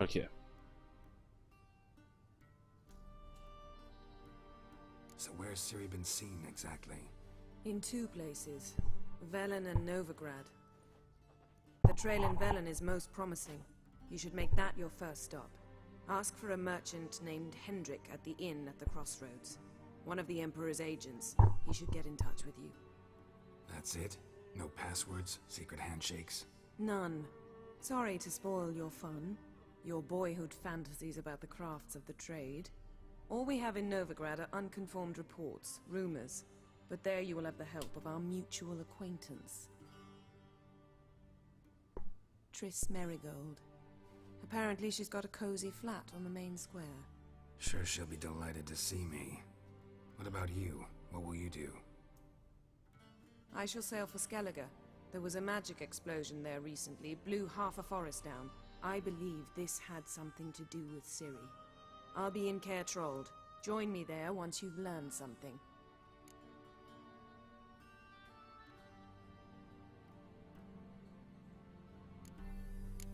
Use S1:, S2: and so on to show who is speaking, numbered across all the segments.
S1: Okay.
S2: So where's Ciri been seen exactly?
S3: In two places, Velen and Novigrad. The trail in Velen is most promising. You should make that your first stop. Ask for a merchant named Hendrik at the inn at the crossroads. One of the Emperor's agents. He should get in touch with you.
S2: That's it? No passwords? Secret handshakes?
S3: None. Sorry to spoil your fun. Your boyhood fantasies about the crafts of the trade. All we have in Novigrad are unconfirmed reports, rumors. But there you will have the help of our mutual acquaintance. Triss Merigold. Apparently she's got a cozy flat on the main square.
S2: Sure she'll be delighted to see me. What about you? What will you do?
S3: I shall sail for Skellige. There was a magic explosion there recently, blew half a forest down. I believe this had something to do with Ciri. I'll be in Caer Trold. Join me there once you've learned something.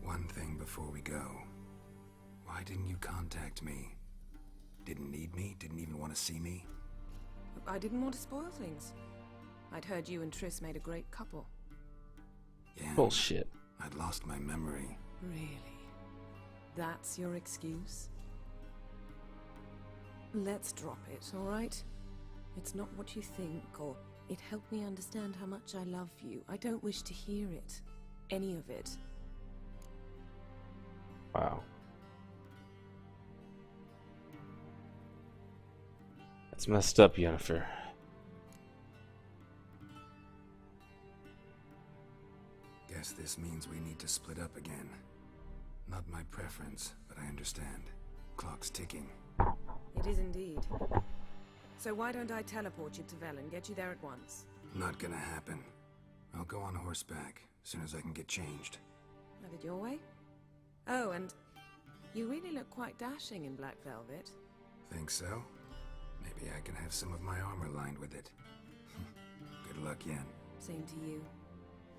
S2: One thing before we go. Why didn't you contact me? Didn't need me? Didn't even want to see me?
S3: I didn't want to spoil things. I'd heard you and Triss made a great couple.
S2: Yeah.
S1: Bullshit.
S2: I'd lost my memory.
S3: Really? That's your excuse? Let's drop it, alright? It's not what you think, or it helped me understand how much I love you. I don't wish to hear it. Any of it.
S1: Wow. That's messed up, Yennefer.
S2: Guess this means we need to split up again. Not my preference, but I understand. Clock's ticking.
S3: It is indeed. So why don't I teleport you to Velen, get you there at once?
S2: Not gonna happen. I'll go on horseback, as soon as I can get changed.
S3: Have it your way? Oh, and you really look quite dashing in black velvet.
S2: Think so? Maybe I can have some of my armor lined with it. Good luck, Yen.
S3: Same to you.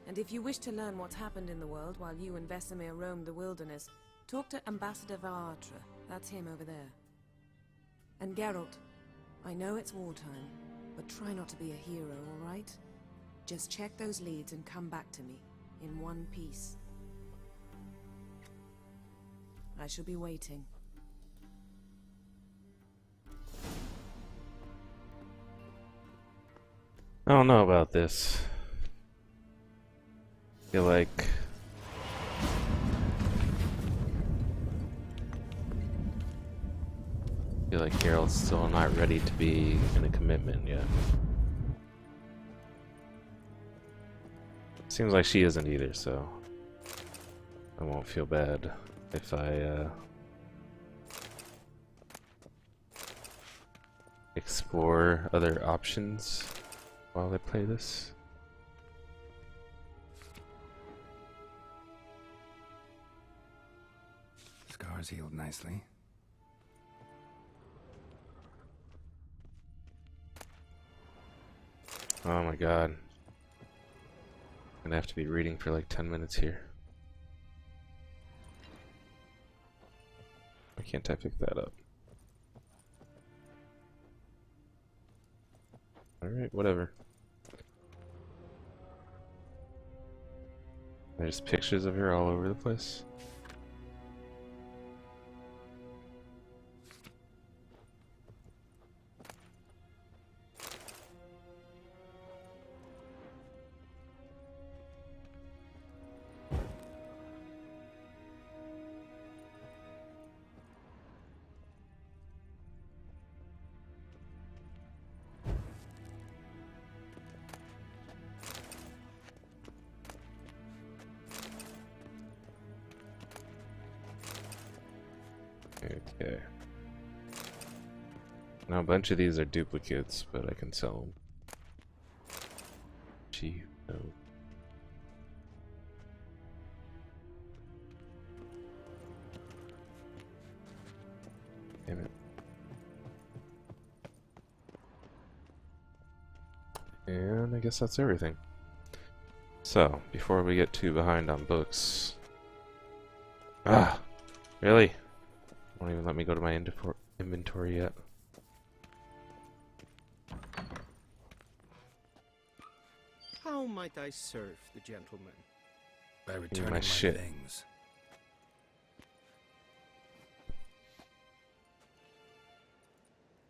S3: And if you wish to learn what's happened in the world while you and Vesemir roamed the wilderness, talk to Ambassador Varatra. That's him over there. And Geralt, I know it's wartime, but try not to be a hero, all right? Just check those leads and come back to me, in one piece. I shall be waiting.
S1: I don't know about this. Feel like Geralt's still not ready to be in a commitment yet. Seems like she isn't either, so I won't feel bad if I explore other options while I play this.
S2: Scars healed nicely.
S1: Oh my god. I'm gonna have to be reading for like 10 minutes here. Why can't I pick that up? Alright, whatever. There's pictures of her all over the place. Okay. Now a bunch of these are duplicates, but I can sell them. Gee, no. Damn it. And I guess that's everything. So, before we get too behind on books... Really? Won't even let me go to my inventory yet.
S4: How might I serve the gentleman?
S2: By
S1: my
S2: returning my
S1: shit.
S2: things.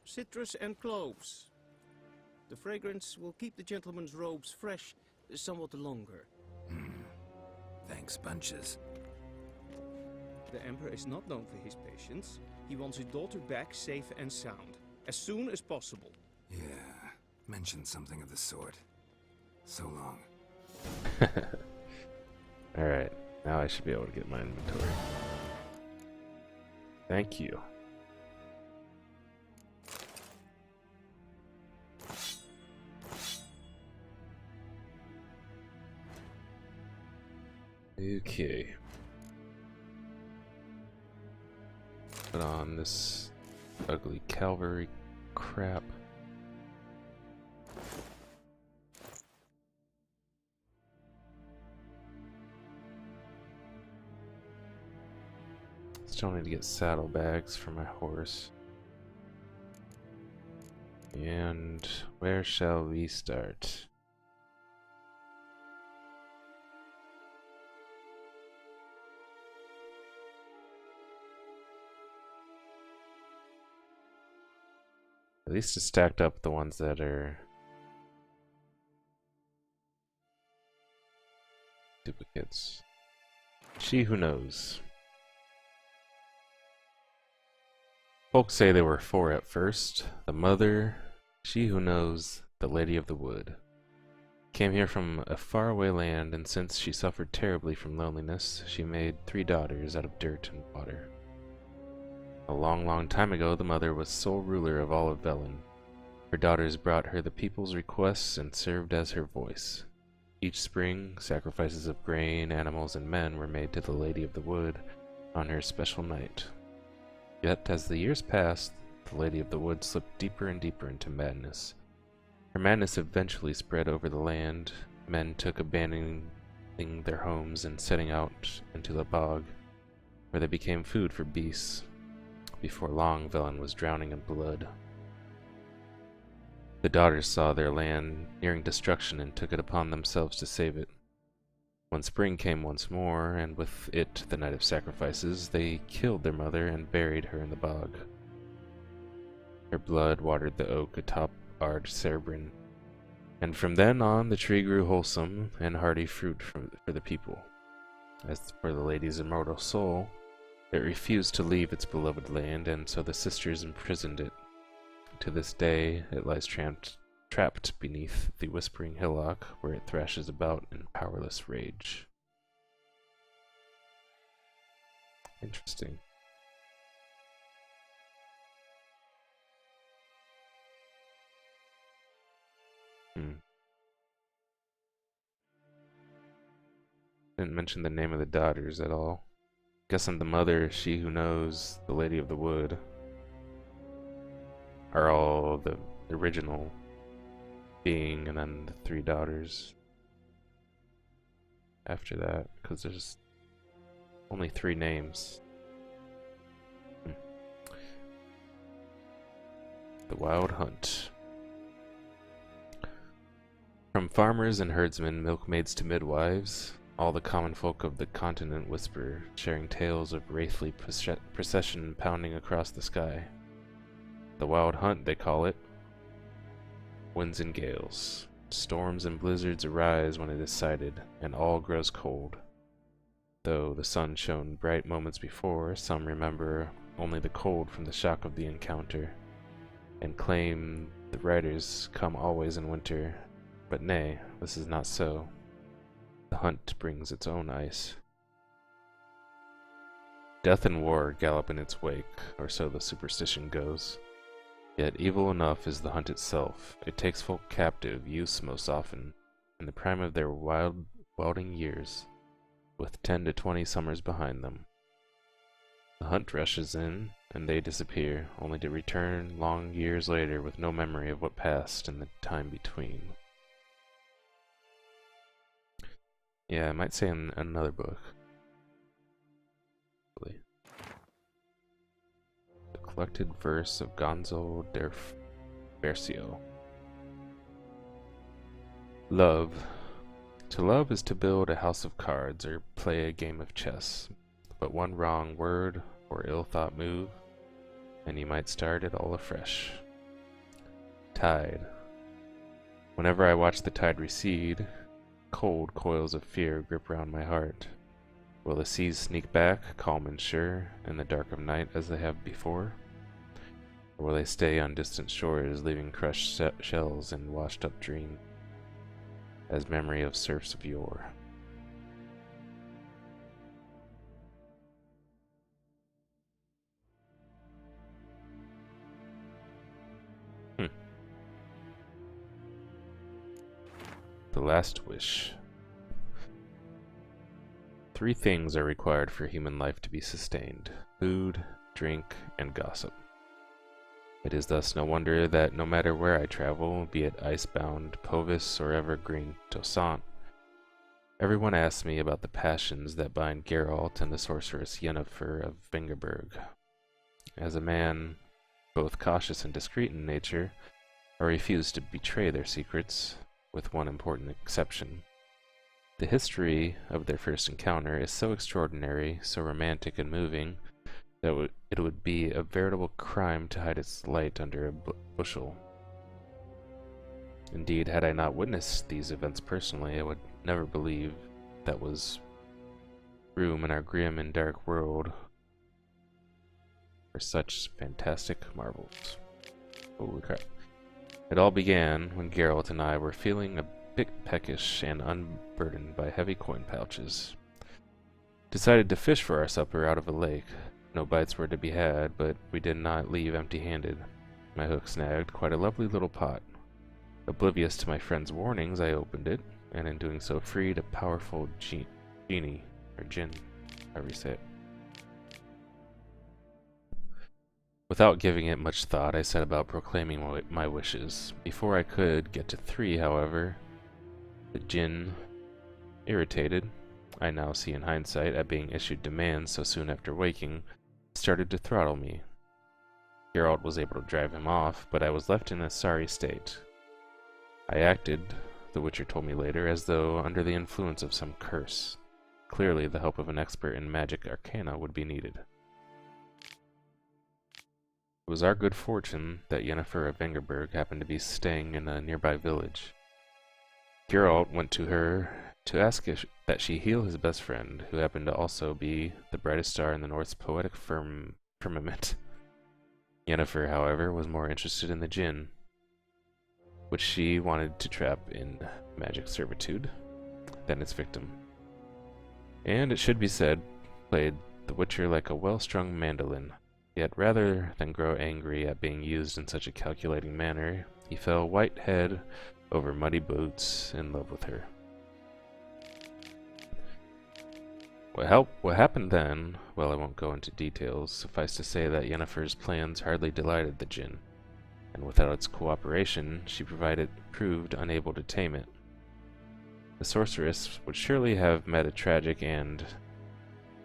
S4: Citrus and cloves. The fragrance will keep the gentleman's robes fresh somewhat longer.
S2: Thanks, bunches.
S4: The Emperor is not known for his patience. He wants his daughter back safe and sound, as soon as possible.
S2: Yeah, mentioned something of the sort. So long.
S1: Alright, now I should be able to get my inventory. Thank you. Okay. Put on this ugly cavalry crap. Still need to get saddlebags for my horse. And where shall we start? At least it's stacked up the ones that are duplicates. She who knows. Folks say there were 4 at first. The mother, she who knows, the lady of the wood. Came here from a faraway land, and since she suffered terribly from loneliness, she made 3 daughters out of dirt and water. A long, long time ago, the mother was sole ruler of all of Velen. Her daughters brought her the people's requests and served as her voice. Each spring, sacrifices of grain, animals, and men were made to the Lady of the Wood on her special night. Yet, as the years passed, the Lady of the Wood slipped deeper and deeper into madness. Her madness eventually spread over the land. Men took abandoning their homes and setting out into the bog, where they became food for beasts. Before long, Velen was drowning in blood. The daughters saw their land nearing destruction and took it upon themselves to save it. When spring came once more, and with it the night of sacrifices, they killed their mother and buried her in the bog. Her blood watered the oak atop Ard Cerbrin, and from then on the tree grew wholesome and hearty fruit for the people. As for the lady's immortal soul, it refused to leave its beloved land, and so the sisters imprisoned it. To this day, it lies trapped beneath the whispering hillock, where it thrashes about in powerless rage. Interesting. Didn't mention the name of the daughters at all. Guessing the mother, she who knows, the Lady of the Wood, are all the original being, and then the 3 daughters after that, because there's only 3 names. The Wild Hunt. From farmers and herdsmen, milkmaids to midwives, all the common folk of the continent whisper, sharing tales of wraithly procession pounding across the sky. The Wild Hunt, they call it. Winds and gales. Storms and blizzards arise when it is sighted, and all grows cold. Though the sun shone bright moments before, some remember only the cold from the shock of the encounter, and claim the riders come always in winter. But nay, this is not so. The hunt brings its own ice. Death and war gallop in its wake, or so the superstition goes. Yet evil enough is the hunt itself. It takes folk captive, youths most often, in the prime of their wilding years, with 10 to 20 summers behind them. The hunt rushes in, and they disappear, only to return long years later with no memory of what passed in the time between. Yeah, I might say in another book. reflected verse of Gonzo del Vercio. Love. To love is to build a house of cards or play a game of chess. But one wrong word or ill-thought move, and you might start it all afresh. Tide. Whenever I watch the tide recede, cold coils of fear grip round my heart. Will the seas sneak back, calm and sure, in the dark of night as they have before? Or will they stay on distant shores, leaving crushed shells and washed-up dreams, as memory of surfs of yore? The Last Wish. 3 things are required for human life to be sustained: food, drink, and gossip. It is thus no wonder that no matter where I travel, be it icebound Povis or evergreen Toussaint, everyone asks me about the passions that bind Geralt and the sorceress Yennefer of Vengerberg. As a man, both cautious and discreet in nature, I refuse to betray their secrets, with one important exception. The history of their first encounter is so extraordinary, so romantic and moving, that it would be a veritable crime to hide its light under a bushel. Indeed, had I not witnessed these events personally, I would never believe that was room in our grim and dark world for such fantastic marvels. Holy crap. It all began when Geralt and I were feeling a bit peckish and unburdened by heavy coin pouches. Decided to fish for our supper out of a lake. No bites were to be had, but we did not leave empty-handed. My hook snagged quite a lovely little pot. Oblivious to my friend's warnings, I opened it, and in doing so freed a powerful genie, or djinn, however you say it. Without giving it much thought, I set about proclaiming my wishes. Before I could get to 3, however, the djinn, irritated, I now see in hindsight, at being issued demands so soon after waking, started to throttle me. Geralt was able to drive him off, but I was left in a sorry state. I acted, the Witcher told me later, as though under the influence of some curse. Clearly, the help of an expert in magic arcana would be needed. It was our good fortune that Yennefer of Vengerberg happened to be staying in a nearby village. Geralt went to her to ask that she heal his best friend, who happened to also be the brightest star in the North's poetic firmament. Yennefer, however, was more interested in the djinn, which she wanted to trap in magic servitude, than its victim. And it should be said, played the Witcher like a well-strung mandolin. Yet rather than grow angry at being used in such a calculating manner, he fell white head over muddy boots in love with her. What happened then, well, I won't go into details. Suffice to say that Yennefer's plans hardly delighted the djinn, and without its cooperation, she proved unable to tame it. The sorceress would surely have met a tragic end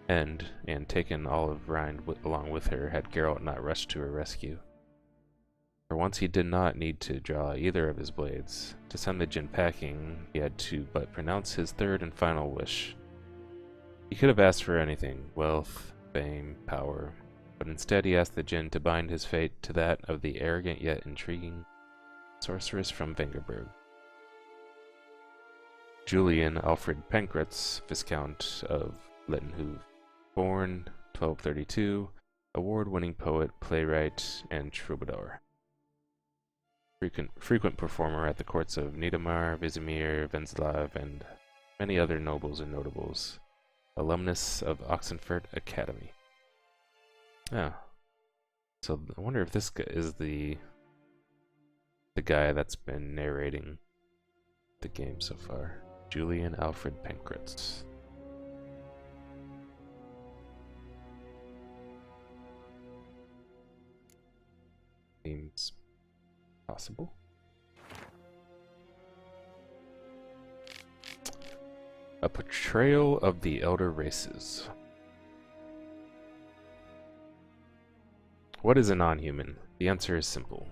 S1: and taken Olive Rind along with her had Geralt not rushed to her rescue. For once he did not need to draw either of his blades. To send the djinn packing, he had to but pronounce his third and final wish. He could have asked for anything, wealth, fame, power, but instead he asked the djinn to bind his fate to that of the arrogant yet intriguing sorceress from Vengerberg. Julian Alfred Pankratz, Viscount of Lettenhove, born 1232, award-winning poet, playwright, and troubadour. Frequent performer at the courts of Niedamar, Vizimir, Venslav, and many other nobles and notables. Alumnus of Oxenfurt Academy. Ah. So I wonder if this guy is the guy that's been narrating the game so far. Julian Alfred Pankratz. Seems possible. A portrayal of the elder races. What is a non-human? The answer is simple.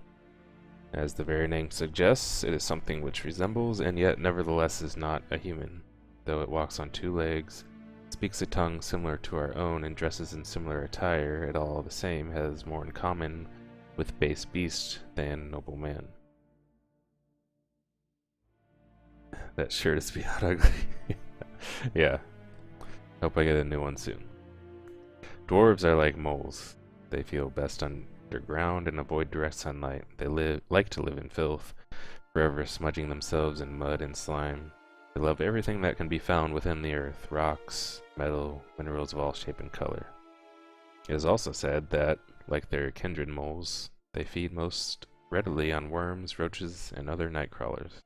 S1: As the very name suggests, it is something which resembles and yet nevertheless is not a human. Though it walks on two legs, speaks a tongue similar to our own, and dresses in similar attire, it all the same has more in common with base beast than noble man. That sure does be out ugly. Yeah. Hope I get a new one soon. Dwarves are like moles. They feel best underground and avoid direct sunlight. They like to live in filth, forever smudging themselves in mud and slime. They love everything that can be found within the earth: rocks, metal, minerals of all shape and color. It is also said that, like their kindred moles, they feed most readily on worms, roaches, and other night crawlers.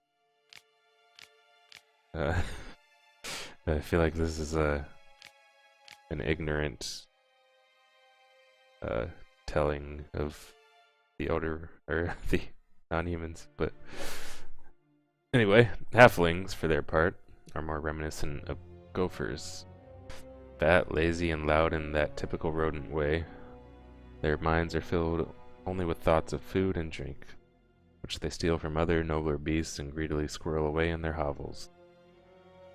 S1: I feel like this is an ignorant telling of the older, or the non-humans, but anyway, halflings, for their part, are more reminiscent of gophers. Fat, lazy, and loud in that typical rodent way. Their minds are filled only with thoughts of food and drink, which they steal from other nobler beasts and greedily squirrel away in their hovels.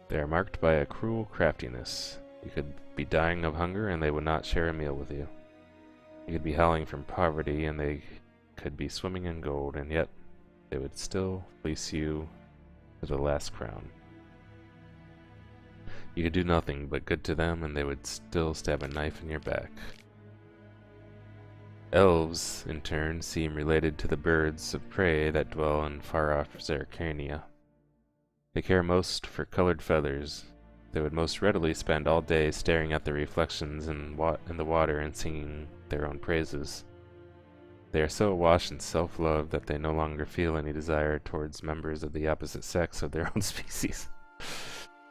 S1: They are marked by a cruel craftiness. You could be dying of hunger and they would not share a meal with you. You could be howling from poverty and they could be swimming in gold, and yet they would still fleece you to the last crown. You could do nothing but good to them and they would still stab a knife in your back. Elves, in turn, seem related to the birds of prey that dwell in far-off Zercania. They care most for colored feathers. They would most readily spend all day staring at the reflections in the water and singing their own praises. They are so awash in self-love that they no longer feel any desire towards members of the opposite sex of their own species.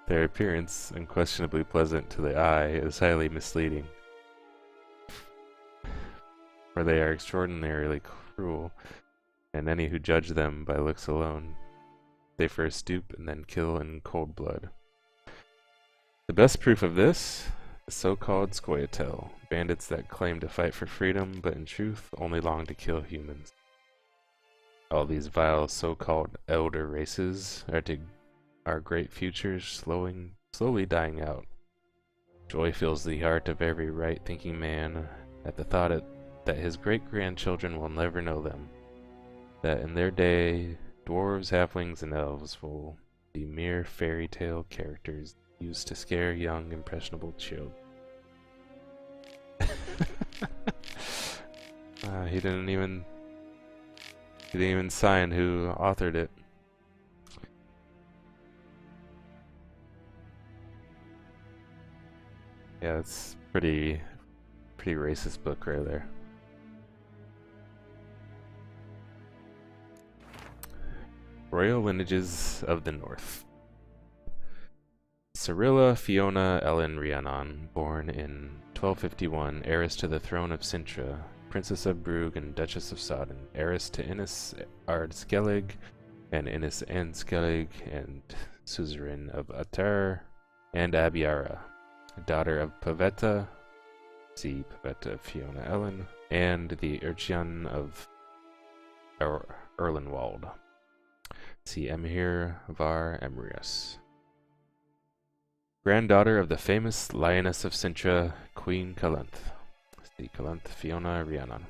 S1: Their appearance, unquestionably pleasant to the eye, is highly misleading, for they are extraordinarily cruel, and any who judge them by looks alone, they first stoop and then kill in cold blood. The best proof of this, the so-called Scoia'tael, bandits that claim to fight for freedom, but in truth only long to kill humans. All these vile so-called elder races are to our great futures slowly dying out. Joy fills the heart of every right-thinking man at the thought that his great-grandchildren will never know them, that in their day dwarves, halflings, and elves will be mere fairy tale characters used to scare young, impressionable children. He didn't even sign who authored it. Yeah, it's pretty racist book right there. Royal lineages of the North. Cyrilla Fiona Ellen Rhiannon, born in 1251, heiress to the throne of Sintra, Princess of Brugge and Duchess of Sodden, heiress to Innis Ard Skellig and Innis and Skellig, and suzerain of Atar and Abiara, daughter of Pavetta, see Pavetta Fiona Ellen, and the Urchian of Erlenwald, see Emhyr var Emrys. Granddaughter of the famous Lioness of Sintra, Queen Calenth, see Calenth Fiona Rhiannon.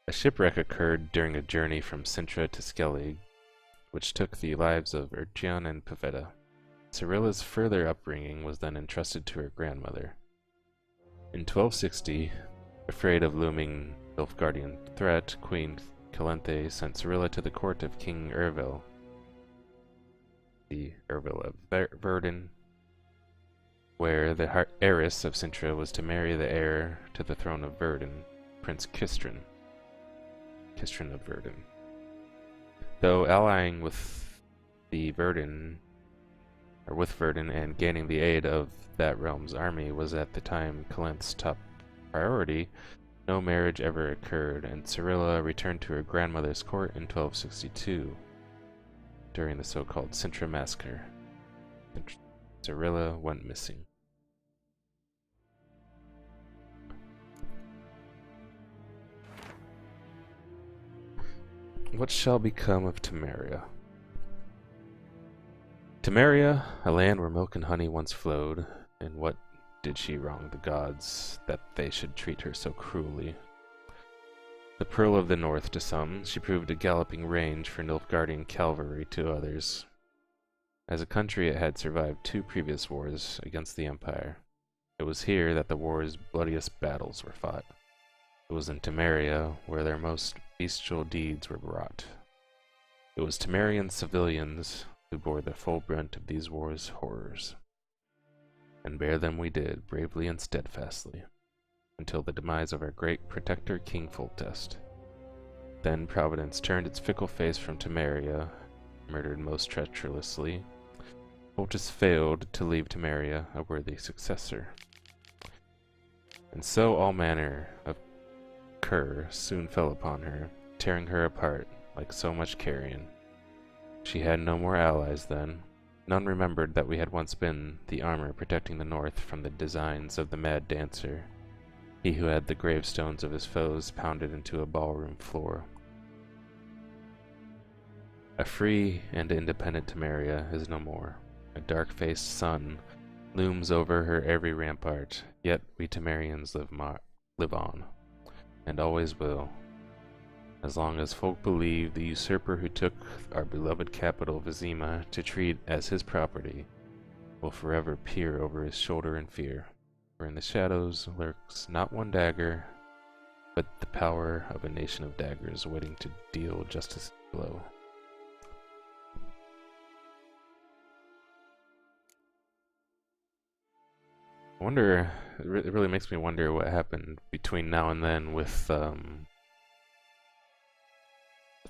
S1: A shipwreck occurred during a journey from Sintra to Skellig, which took the lives of Urchian and Pavetta. Cyrilla's further upbringing was then entrusted to her grandmother. In 1260, afraid of looming Nilfgaardian threat, Queen Calanthe sent Cyrilla to the court of King Ervil, the Ervil of Verdun, where the heiress of Sintra was to marry the heir to the throne of Verdun, Prince Kistrin of Verdun. Though allying with Verdun and gaining the aid of that realm's army was at the time Calenth's top priority, no marriage ever occurred, and Cyrilla returned to her grandmother's court in 1262 during the so-called Sintra massacre. Cyrilla went missing. What shall become of Temeria? Temeria, a land where milk and honey once flowed, and what did she wrong the gods that they should treat her so cruelly? The Pearl of the North to some, she proved a galloping range for Nilfgaardian cavalry to others. As a country, it had survived 2 previous wars against the Empire. It was here that the war's bloodiest battles were fought. It was in Temeria where their most bestial deeds were wrought. It was Temerian civilians who bore the full brunt of these wars' horrors. And bear them we did, bravely and steadfastly, until the demise of our great protector King Foltest. Then Providence turned its fickle face from Temeria, murdered most treacherously. Foltest failed to leave Temeria a worthy successor. And so all manner of cur soon fell upon her, tearing her apart like so much carrion. She had no more allies then. None remembered that we had once been the armor protecting the north from the designs of the mad dancer, he who had the gravestones of his foes pounded into a ballroom floor. A free and independent Temeria is no more. A dark-faced sun looms over her every rampart, yet we Temerians live on, and always will. As long as folk believe the usurper who took our beloved capital Vizima to treat as his property will forever peer over his shoulder in fear, for in the shadows lurks not one dagger, but the power of a nation of daggers waiting to deal justice blow. I wonder, it really makes me wonder what happened between now and then with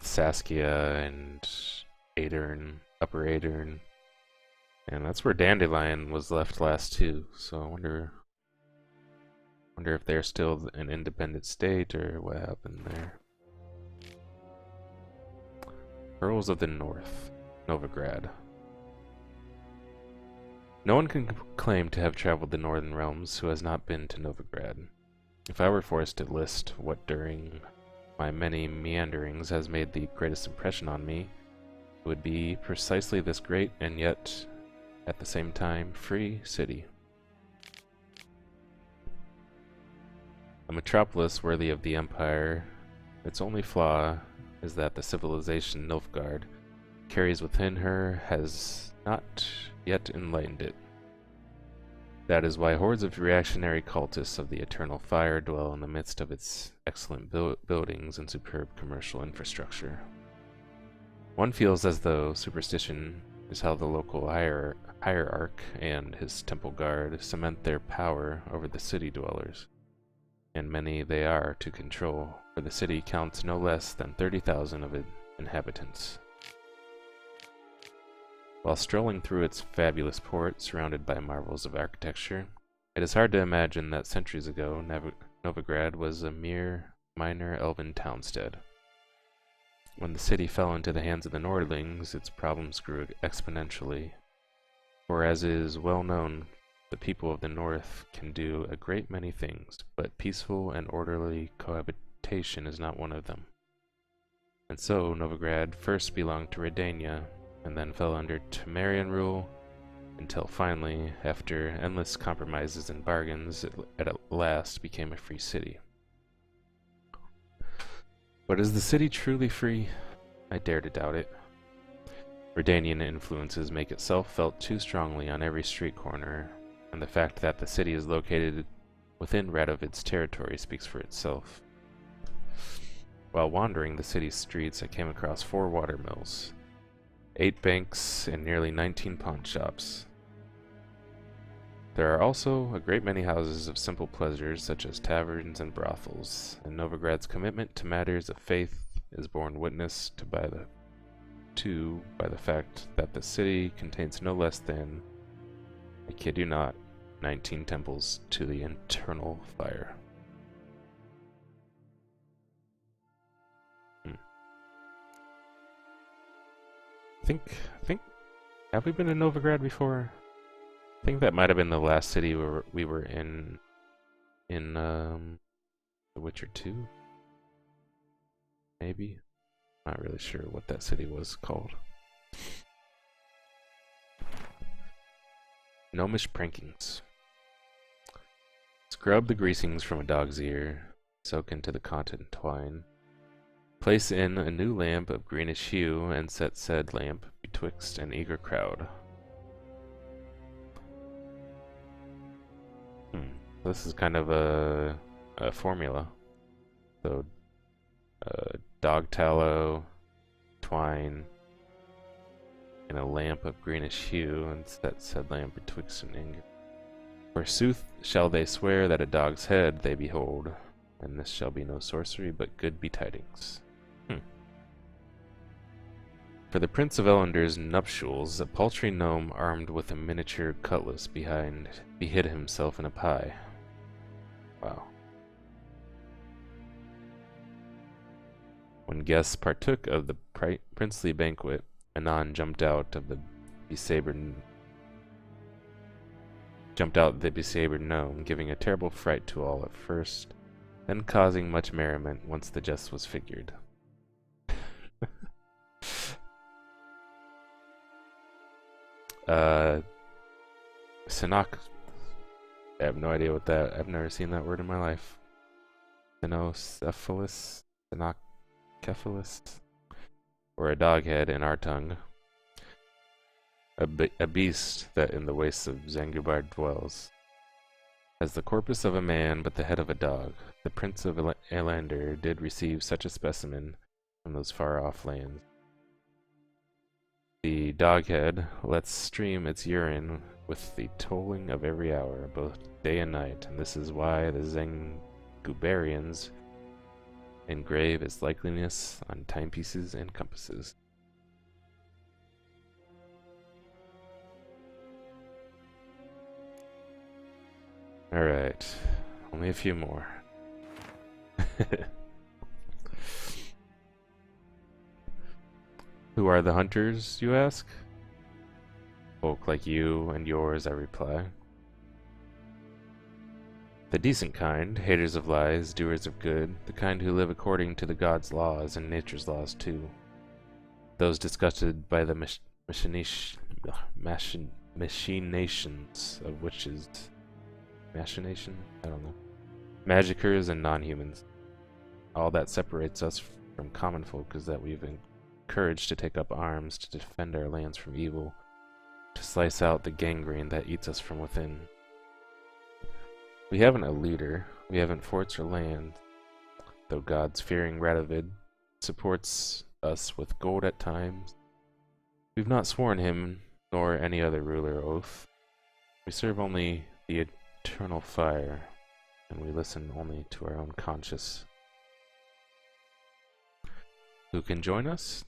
S1: Saskia and Aedirn, Upper Aedirn, and that's where Dandelion was left last too. So I wonder if they're still an independent state or what happened there. Earls of the North, Novigrad. No one can claim to have traveled the Northern Realms who has not been to Novigrad. If I were forced to list what during my many meanderings has made the greatest impression on me, it would be precisely this great and yet, at the same time, free city. A metropolis worthy of the Empire. Its only flaw is that the civilization Nilfgaard carries within her has not yet enlightened it. That is why hordes of reactionary cultists of the Eternal Fire dwell in the midst of its excellent buildings and superb commercial infrastructure. One feels as though superstition is how the local hierarch and his temple guard cement their power over the city dwellers. And many they are to control, for the city counts no less than 30,000 of its inhabitants. While strolling through its fabulous port, surrounded by marvels of architecture, it is hard to imagine that centuries ago Novigrad was a mere minor elven townstead. When the city fell into the hands of the Nordlings, its problems grew exponentially, for as is well known, the people of the North can do a great many things, but peaceful and orderly cohabitation is not one of them. And so Novigrad first belonged to Redania, and then fell under Temerian rule, until finally, after endless compromises and bargains, it at last became a free city. But is the city truly free? I dare to doubt it. Redanian influences make itself felt too strongly on every street corner, and the fact that the city is located within Radovid's territory speaks for itself. While wandering the city's streets, I came across 4 watermills, 8 banks, and nearly 19 pawn shops. There are also a great many houses of simple pleasures such as taverns and brothels, and Novigrad's commitment to matters of faith is borne witness to by the fact that the city contains no less than, I kid you not, 19 temples to the Eternal Fire. I think, have we been to Novigrad before? I think that might have been the last city we were in The Witcher 2? Maybe? Not really sure what that city was called. Gnomish prankings. Scrub the greasings from a dog's ear, soak into the cotton twine. Place in a new lamp of greenish hue, and set said lamp betwixt an eager crowd. This is kind of a formula. So, dog tallow, twine, and a lamp of greenish hue, and set said lamp betwixt an anger. Forsooth shall they swear that a dog's head they behold, and this shall be no sorcery, but good betidings. For the Prince of Ellender's nuptials, a paltry gnome armed with a miniature cutlass behid himself in a pie. Wow. When guests partook of the princely banquet, anon jumped out the besabered gnome, giving a terrible fright to all at first, then causing much merriment once the jest was figured. Synok. I have no idea what that. I've never seen that word in my life. Cynocephalus, Synocephalus, or a doghead in our tongue. A beast that in the wastes of Zangubar dwells. As the corpus of a man, but the head of a dog. The Prince of Elander did receive such a specimen from those far-off lands. The doghead lets stream its urine with the tolling of every hour, both day and night, and this is why the Zangubarians engrave its likeliness on timepieces and compasses. Alright, only a few more. Who are the hunters, you ask? Folk like you and yours, I reply. The decent kind, haters of lies, doers of good, the kind who live according to the gods' laws and nature's laws too. Those disgusted by the machinations of witches. Machination? I don't know. Magicers and non-humans. All that separates us from common folk is that we've encouraged to take up arms to defend our lands from evil, to slice out the gangrene that eats us from within. We haven't a leader, we haven't forts or land, though God's fearing Radovid supports us with gold at times. We've not sworn him, nor any other ruler oath. We serve only the eternal fire, and we listen only to our own conscience. Who can join us?